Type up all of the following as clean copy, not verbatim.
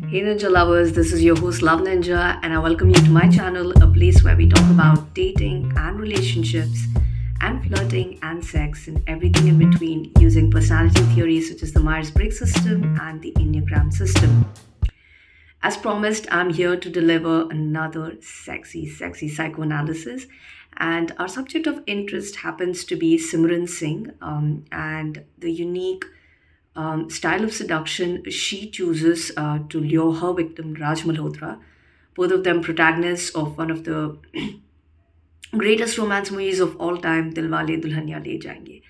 Hey Ninja lovers, this is your host Love Ninja, and I welcome you to my channel, a place where we talk about dating and relationships, and flirting and sex, and everything in between using personality theories such as the Myers Briggs system and the Enneagram system. As promised, I'm here to deliver another sexy psychoanalysis. And our subject of interest happens to be Simran Singh and the unique style of seduction she chooses to lure her victim, Raj Malhotra, both of them protagonists of one of the greatest romance movies of all time, Dilwale Dulhania Le Jayenge.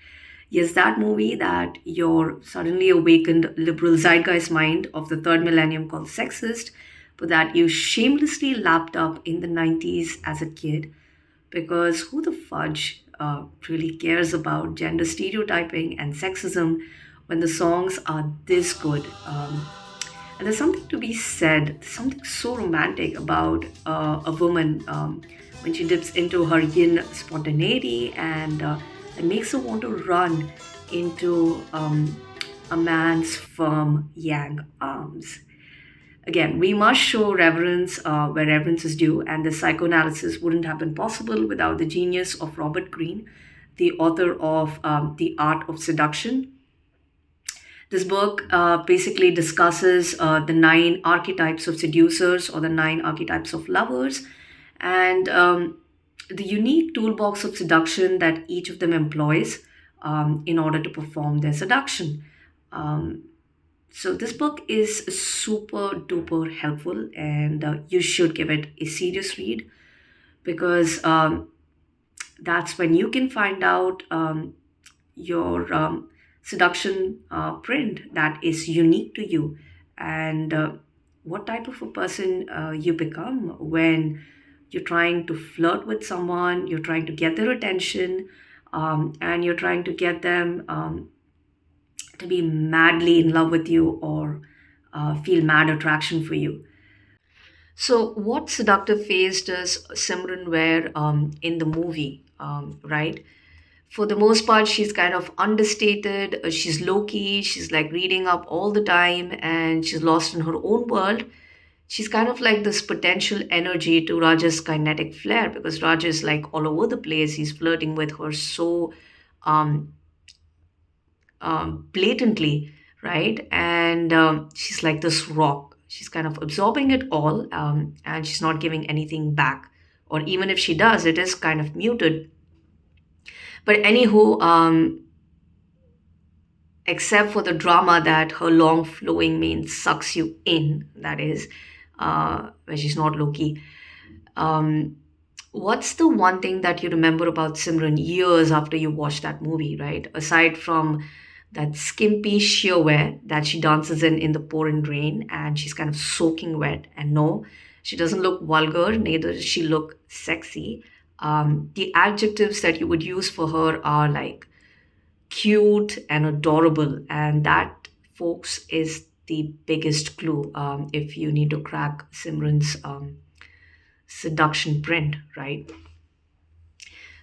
Yes, that movie that your suddenly awakened liberal zeitgeist mind of the third millennium called sexist, but that you shamelessly lapped up in the 90s as a kid. Because who the fudge really cares about gender stereotyping and sexism when the songs are this good? And there's something to be said, something so romantic about a woman when she dips into her yin spontaneity and it makes her want to run into a man's firm yang arms. Again, we must show reverence where reverence is due, and the psychoanalysis wouldn't have been possible without the genius of Robert Greene, the author of The Art of Seduction. This book basically discusses the nine archetypes of seducers or the nine archetypes of lovers and the unique toolbox of seduction that each of them employs in order to perform their seduction. Um, so, this book is super duper helpful, and you should give it a serious read because that's when you can find out your seduction print that is unique to you and what type of a person you become when you're trying to flirt with someone, you're trying to get their attention, and you're trying to get them to be madly in love with you or feel mad attraction for you. So, what seductive phase does Simran wear in the movie, right? For the most part, she's kind of understated. She's low key. She's like reading up all the time and she's lost in her own world. She's kind of like this potential energy to Raja's kinetic flair because Raj is like all over the place. He's flirting with her so um, blatantly, right? And she's like this rock. She's kind of absorbing it all and she's not giving anything back. Or even if she does, it is kind of muted. But anywho, except for the drama that her long flowing mane sucks you in, that is, when she's not low key. Um, what's the one thing that you remember about Simran years after you watched that movie, right? Aside from that skimpy sheer that she dances in the pouring rain and she's kind of soaking wet. And no, she doesn't look vulgar, neither does she look sexy. The adjectives that you would use for her are like cute and adorable. And that, folks, is the biggest clue if you need to crack Simran's seduction print, right?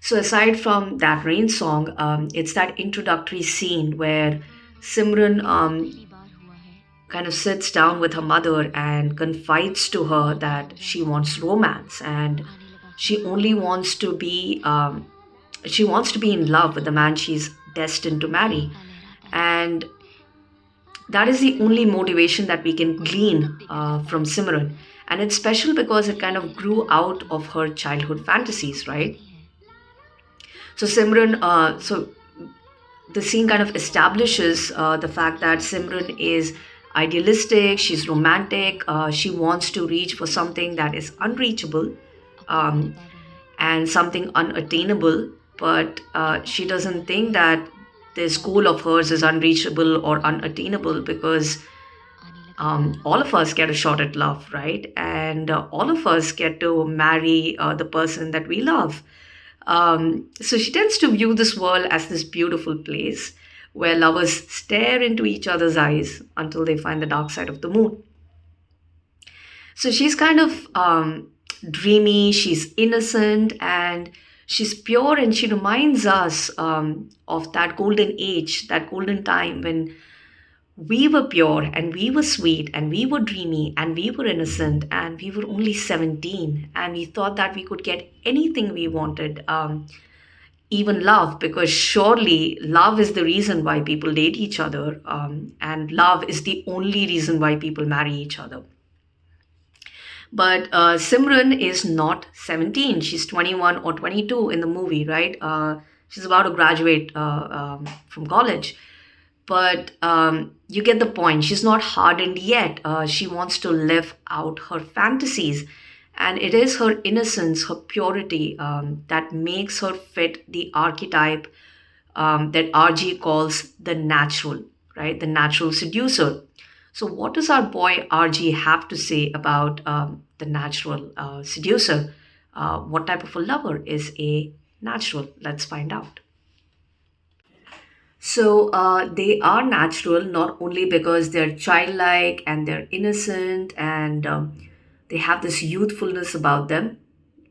So, aside from that rain song, it's that introductory scene where Simran kind of sits down with her mother and confides to her that she wants romance and she only wants to be she wants to be in love with the man she's destined to marry, and that is the only motivation that we can glean from Simran. And it's special because it kind of grew out of her childhood fantasies, right? So Simran, so the scene kind of establishes the fact that Simran is idealistic, she's romantic, she wants to reach for something that is unreachable um, and something unattainable, but she doesn't think that this goal of hers is unreachable or unattainable because all of us get a shot at love, right? And all of us get to marry the person that we love. So she tends to view this world as this beautiful place where lovers stare into each other's eyes until they find the dark side of the moon. So she's kind of dreamy, she's innocent, and she's pure, and she reminds us of that golden age, that golden time when We were pure and we were sweet and we were dreamy and we were innocent and we were only 17 and we thought that we could get anything we wanted, even love, because surely love is the reason why people date each other, and love is the only reason why people marry each other. But Simran is not 17. She's 21 or 22 in the movie, right? She's about to graduate from college. But you get the point. She's not hardened yet. She wants to live out her fantasies. And it is her innocence, her purity, that makes her fit the archetype that RG calls the natural, right? The natural seducer. So, what does our boy RG have to say about the natural seducer? What type of a lover is a natural? Let's find out. So, they are natural not only because they're childlike and they're innocent and they have this youthfulness about them,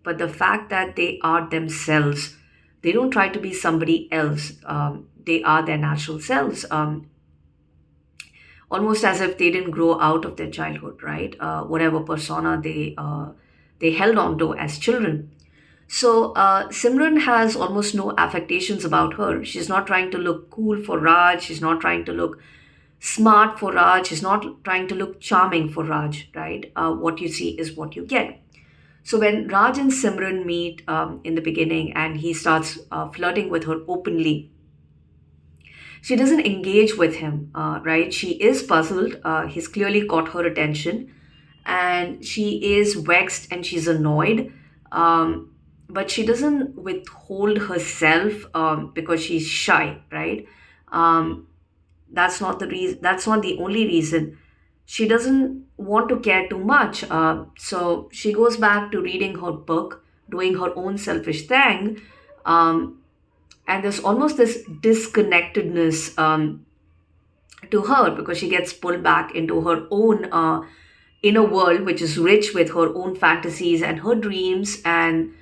but the fact that they are themselves. They don't try to be somebody else. They are their natural selves. Almost as if they didn't grow out of their childhood, right? Whatever persona they held on to as children. So Simran has almost no affectations about her. She's not trying to look cool for Raj. She's not trying to look smart for Raj. She's not trying to look charming for Raj, right? What you see is what you get. So when Raj and Simran meet in the beginning and he starts flirting with her openly, she doesn't engage with him, right? She is puzzled. He's clearly caught her attention and she is vexed and she's annoyed. But she doesn't withhold herself because she's shy, right? Um, that's not the reason. That's not the only reason. She doesn't want to care too much. So she goes back to reading her book, doing her own selfish thing. Um, and there's almost this disconnectedness to her because she gets pulled back into her own inner world, which is rich with her own fantasies and her dreams and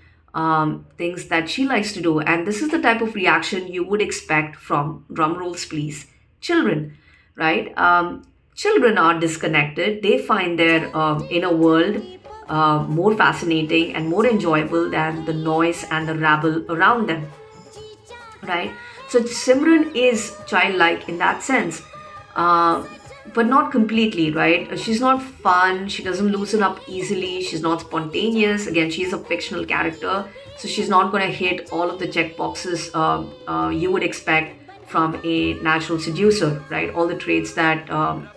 things that she likes to do. And this is the type of reaction you would expect from, drum rolls please, children, right? Children are disconnected. They find their inner world more fascinating and more enjoyable than the noise and the rabble around them, right? So Simran is childlike in that sense, uh, but not completely, right? She's not fun. She doesn't loosen up easily. She's not spontaneous. Again, she's a fictional character, so she's not going to hit all of the check boxes you would expect from a natural seducer, right? All the traits that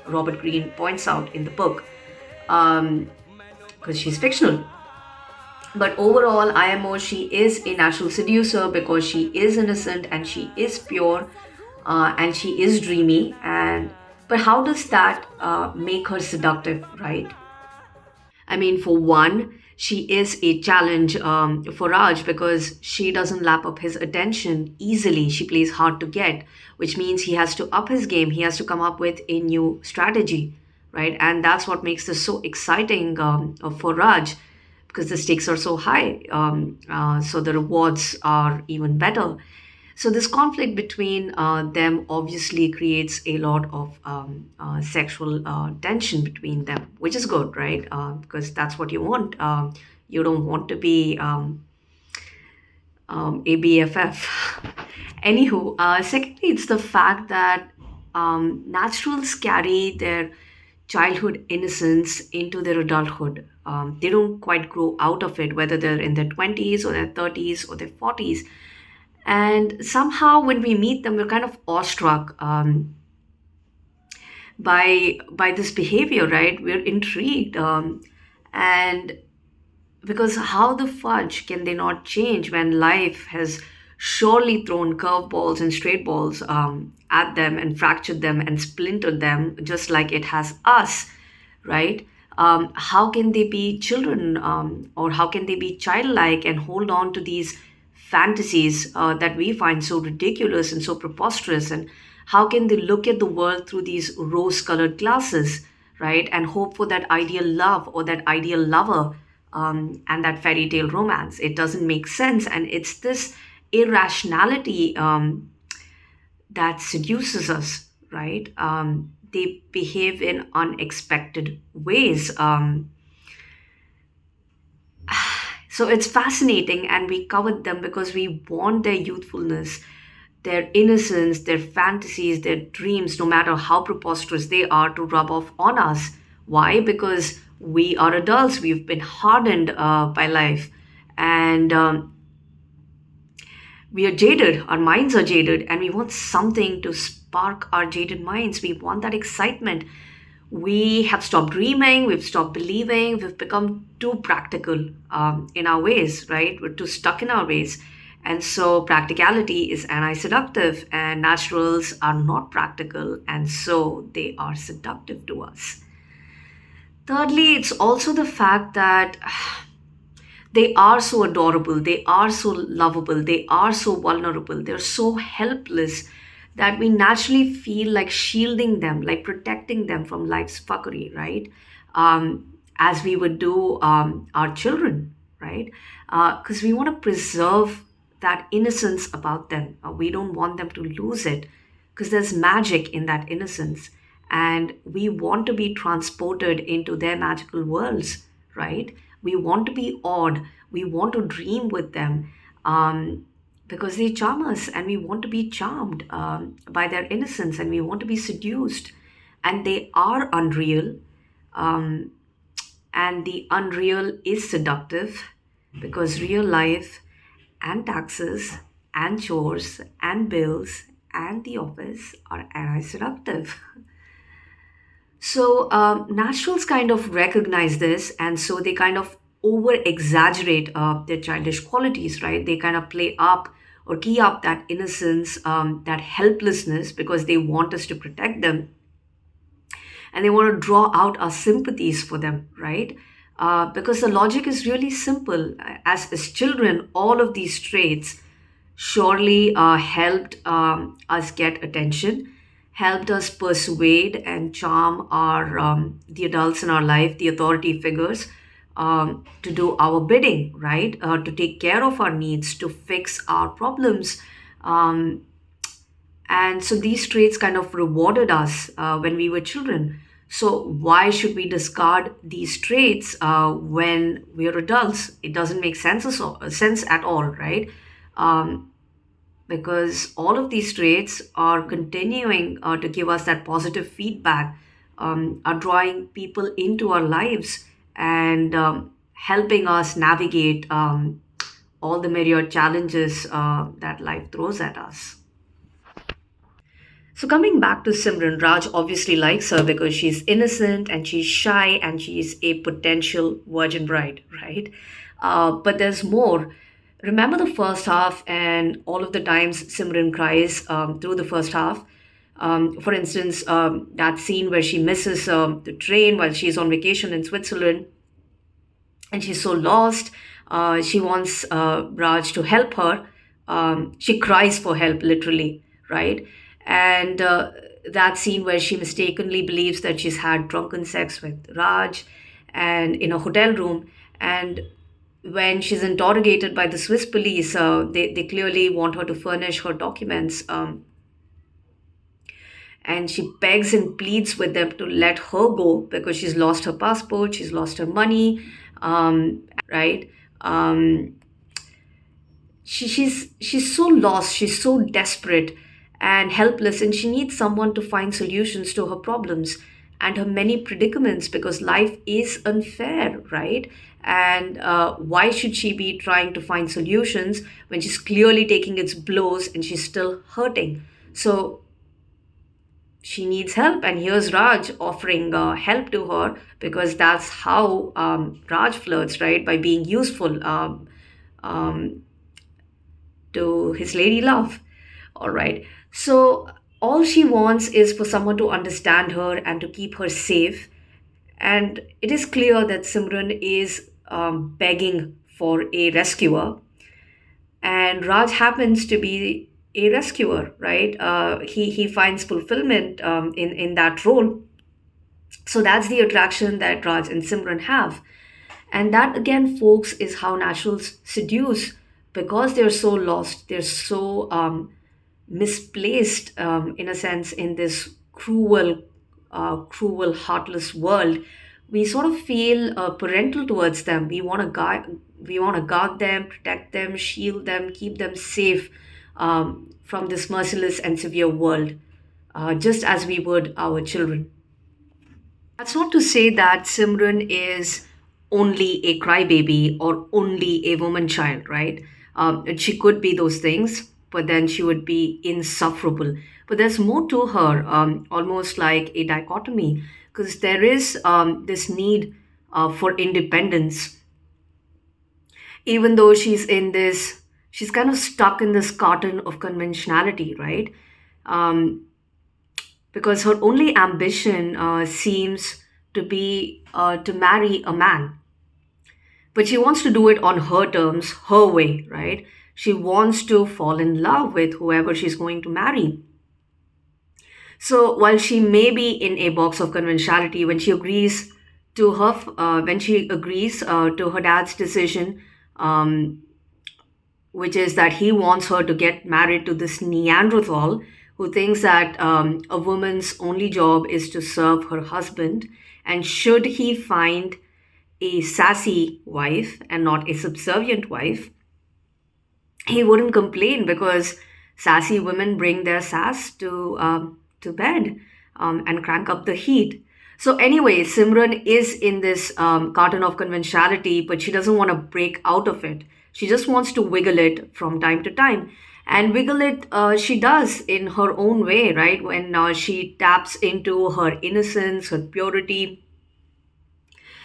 Robert Greene points out in the book, because she's fictional. But overall, IMO, she is a natural seducer because she is innocent and she is pure and she is dreamy. And but how does that make her seductive, right? I mean, for one, she is a challenge for Raj because she doesn't lap up his attention easily. She plays hard to get, which means he has to up his game. He has to come up with a new strategy, right? And that's what makes this so exciting for Raj because the stakes are so high. So the rewards are even better. So this conflict between them obviously creates a lot of sexual tension between them, which is good, right? Because that's what you want. You don't want to be a BFF. Anywho, secondly, it's the fact that naturals carry their childhood innocence into their adulthood. They don't quite grow out of it, whether they're in their 20s or their 30s or their 40s. And somehow, when we meet them, we're kind of awestruck by this behavior, right? We're intrigued, and because how the fudge can they not change when life has surely thrown curveballs and straight balls at them and fractured them and splintered them just like it has us, right? How can they be children, or how can they be childlike and hold on to these fantasies that we find so ridiculous and so preposterous? And how can they look at the world through these rose colored glasses, right? And hope for that ideal love or that ideal lover, and that fairy tale romance? It doesn't make sense. And it's this irrationality that seduces us, right? They behave in unexpected ways. So it's fascinating, and we covered them because we want their youthfulness, their innocence, their fantasies, their dreams, no matter how preposterous they are, to rub off on us. Why? Because we are adults, we've been hardened by life, and we are jaded, our minds are jaded, and we want something to spark our jaded minds. We want that excitement. We have stopped dreaming, we've stopped believing, we've become too practical in our ways, right? We're too stuck in our ways. And so practicality is anti seductive, and naturals are not practical, and so they are seductive to us. Thirdly, it's also the fact that they are so adorable, they are so lovable, they are so vulnerable, they're so helpless that we naturally feel like shielding them, like protecting them from life's fuckery, right? As we would do our children, right? Because we want to preserve that innocence about them. We don't want them to lose it because there's magic in that innocence. And we want to be transported into their magical worlds, right? We want to be awed. We want to dream with them because they charm us, and we want to be charmed by their innocence, and we want to be seduced. And they are unreal. Um, and the unreal is seductive because real life and taxes and chores and bills and the office are anti seductive. So naturals kind of recognize this, and so they kind of over exaggerate their childish qualities, right? They kind of play up or key up that innocence, that helplessness, because they want us to protect them, and they want to draw out our sympathies for them, right? Because the logic is really simple. As children, all of these traits surely helped us get attention, helped us persuade and charm our the adults in our life, the authority figures, to do our bidding, right? To take care of our needs, to fix our problems. Um, and so these traits kind of rewarded us when we were children. So why should we discard these traits when we're adults? It doesn't make sense at all, right? Um, because all of these traits are continuing to give us that positive feedback, are drawing people into our lives, and helping us navigate all the myriad challenges that life throws at us. So coming back to Simran, Raj obviously likes her because she's innocent and she's shy and she's a potential virgin bride, right? But there's more. Remember the first half and all of the times Simran cries through the first half. For instance, that scene where she misses the train while she's on vacation in Switzerland, and she's so lost. She wants Raj to help her. She cries for help, literally, right? And that scene where she mistakenly believes that she's had drunken sex with Raj and in a hotel room. And when she's interrogated by the Swiss police, they clearly want her to furnish her documents. And she begs and pleads with them to let her go because she's lost her passport, she's lost her money, right? She's so lost, she's so desperate and helpless, and she needs someone to find solutions to her problems and her many predicaments because life is unfair, right? And why should she be trying to find solutions when she's clearly taking its blows and she's still hurting? So she needs help, and here's Raj offering help to her because that's how Raj flirts, right? By being useful um, to his lady love. All right. So all she wants is for someone to understand her and to keep her safe. And it is clear that Simran is begging for a rescuer, and Raj happens to be a rescuer, right? He finds fulfillment in that role. So that's the attraction that Raj and Simran have. And that again, folks, is how naturals seduce because they're so lost, they're so misplaced in a sense in this cruel, cruel, heartless world, we sort of feel parental towards them. We want to guard them, protect them, shield them, keep them safe from this merciless and severe world, just as we would our children. That's not to say that Simran is only a crybaby or only a woman child, right? She could be those things, but then she would be insufferable. But there's more to her, almost like a dichotomy, because there is this need for independence, even though she's kind of stuck in this carton of conventionality, right? Um, because her only ambition seems to be to marry a man, but she wants to do it on her terms, her way, right? She wants to fall in love with whoever she's going to marry. So while she may be in a box of conventionality, when she agrees to her dad's decision, um, which is that he wants her to get married to this Neanderthal who thinks that a woman's only job is to serve her husband. And should he find a sassy wife and not a subservient wife, he wouldn't complain because sassy women bring their sass to bed and crank up the heat. So anyway, Simran is in this carton of conventionality, but she doesn't want to break out of it. She just wants to wiggle it from time to time. And wiggle it, she does in her own way, right? When she taps into her innocence, her purity,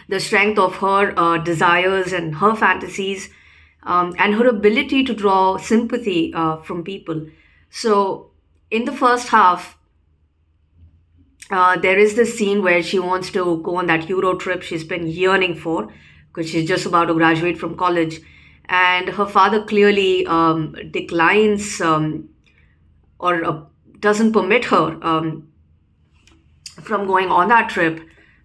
the strength of her desires and her fantasies, and her ability to draw sympathy from people. So, in the first half, there is this scene where she wants to go on that Euro trip she's been yearning for because she's just about to graduate from college. And her father clearly declines or doesn't permit her from going on that trip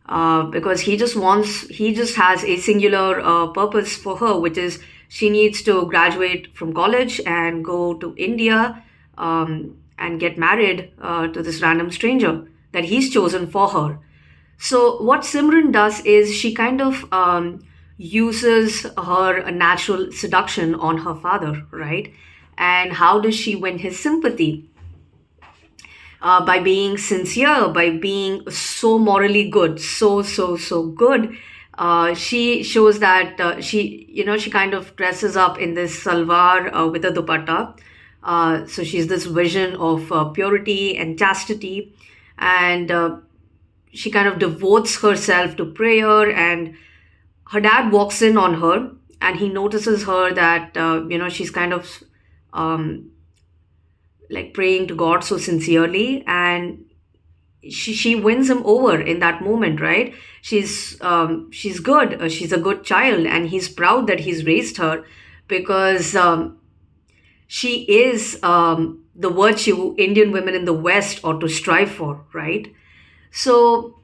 because he just has a singular purpose for her, which is she needs to graduate from college and go to India and get married to this random stranger that he's chosen for her. So what Simran does is she kind of uses her natural seduction on her father, right? And how does she win his sympathy? By being sincere, by being so morally good, so good. She shows that she kind of dresses up in this salwar with a dupatta. So she's this vision of purity and chastity, and she kind of devotes herself to prayer. And her dad walks in on her, and he notices her that she's kind of um, like praying to God so sincerely, and she wins him over in that moment, right? She's good, she's a good child, and he's proud that he's raised her because she is the virtue Indian women in the West ought to strive for, right? So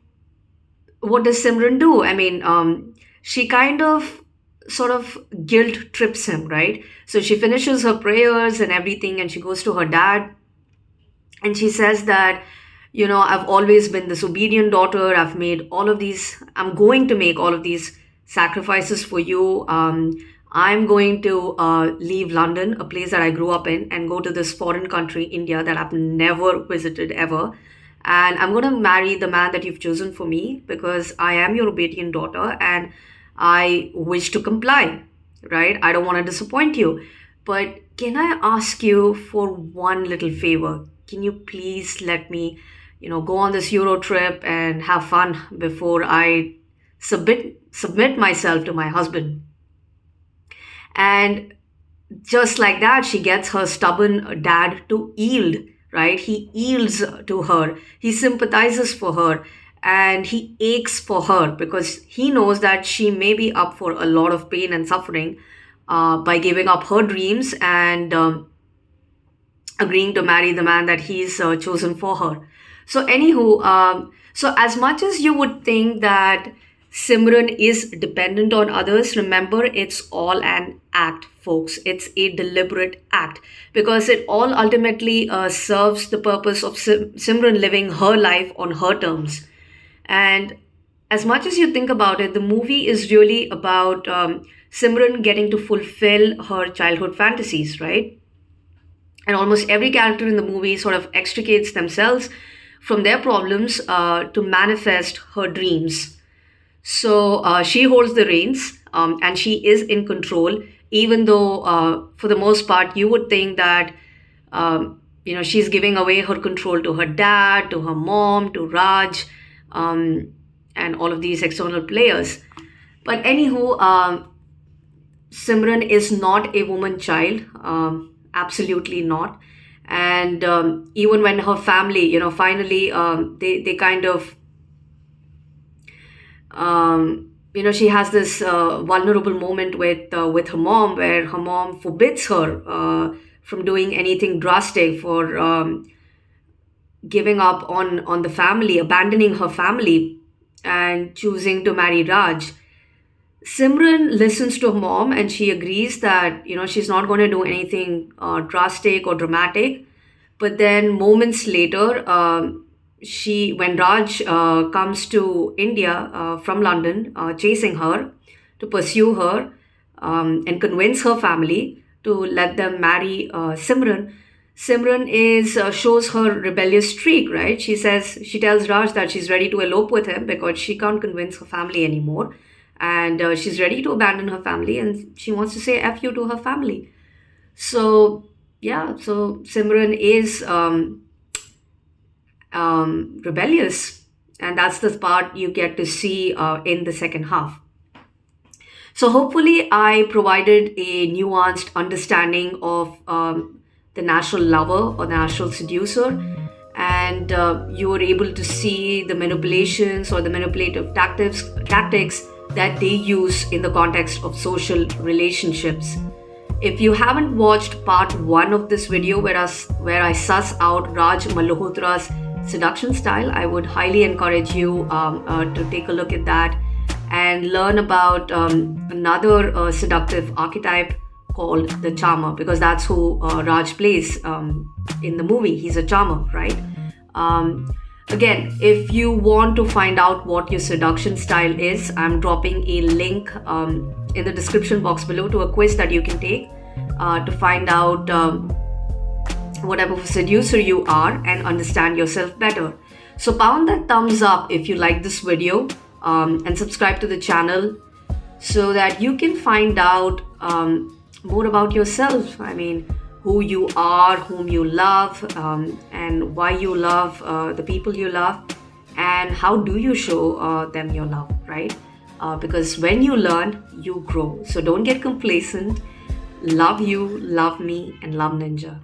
what does Simran do? I mean, she kind of sort of guilt trips him, right? So she finishes her prayers and everything, and she goes to her dad, and she says that, I've always been this obedient daughter. I'm going to make all of these sacrifices for you. I'm going to leave London, a place that I grew up in, and go to this foreign country, India, that I've never visited ever. And I'm going to marry the man that you've chosen for me because I am your obedient daughter and I wish to comply, right? I don't want to disappoint you. But can I ask you for one little favor? Can you please let me, go on this Euro trip and have fun before I submit myself to my husband? And just like that, she gets her stubborn dad to yield, right? He yields to her, he sympathizes for her, and he aches for her because he knows that she may be up for a lot of pain and suffering by giving up her dreams and agreeing to marry the man that he's chosen for her. So, anywho, so as much as you would think that Simran is dependent on others. Remember, it's all an act, folks. It's a deliberate act because it all ultimately serves the purpose of Simran living her life on her terms. And as much as you think about it, the movie is really about Simran getting to fulfill her childhood fantasies, right? And almost every character in the movie sort of extricates themselves from their problems to manifest her dreams. So she holds the reins and she is in control, even though for the most part you would think that she's giving away her control to her dad, to her mom, to Raj, and all of these external players. But anywho, Simran is not a woman child, absolutely not. And even when her family, finally they kind of she has this vulnerable moment with her mom, where her mom forbids her from doing anything drastic, for giving up on the family, abandoning her family, and choosing to marry Raj. Simran listens to her mom and she agrees that she's not going to do anything drastic or dramatic. But then moments later, when Raj comes to India from London, chasing her to pursue her and convince her family to let them marry Simran. Simran shows her rebellious streak, right? She tells Raj that she's ready to elope with him because she can't convince her family anymore, and she's ready to abandon her family, and she wants to say F you to her family. So yeah, so Simran is rebellious, and that's the part you get to see in the second half. So hopefully I provided a nuanced understanding of the natural lover or the natural seducer, and you were able to see the manipulations or the manipulative tactics that they use in the context of social relationships. If you haven't watched part 1 of this video where I suss out Raj Malhotra's seduction style, I would highly encourage you to take a look at that and learn about another seductive archetype called the charmer, because that's who Raj plays in the movie. He's a charmer, right? Again, if you want to find out what your seduction style is, I'm dropping a link in the description box below to a quiz that you can take to find out whatever seducer you are and understand yourself better. So pound that thumbs up if you like this video, and subscribe to the channel so that you can find out more about yourself. I mean, who you are, whom you love, and why you love the people you love, and how do you show them your love, right? Because when you learn, you grow. So don't get complacent. Love you, love me, and love Ninja.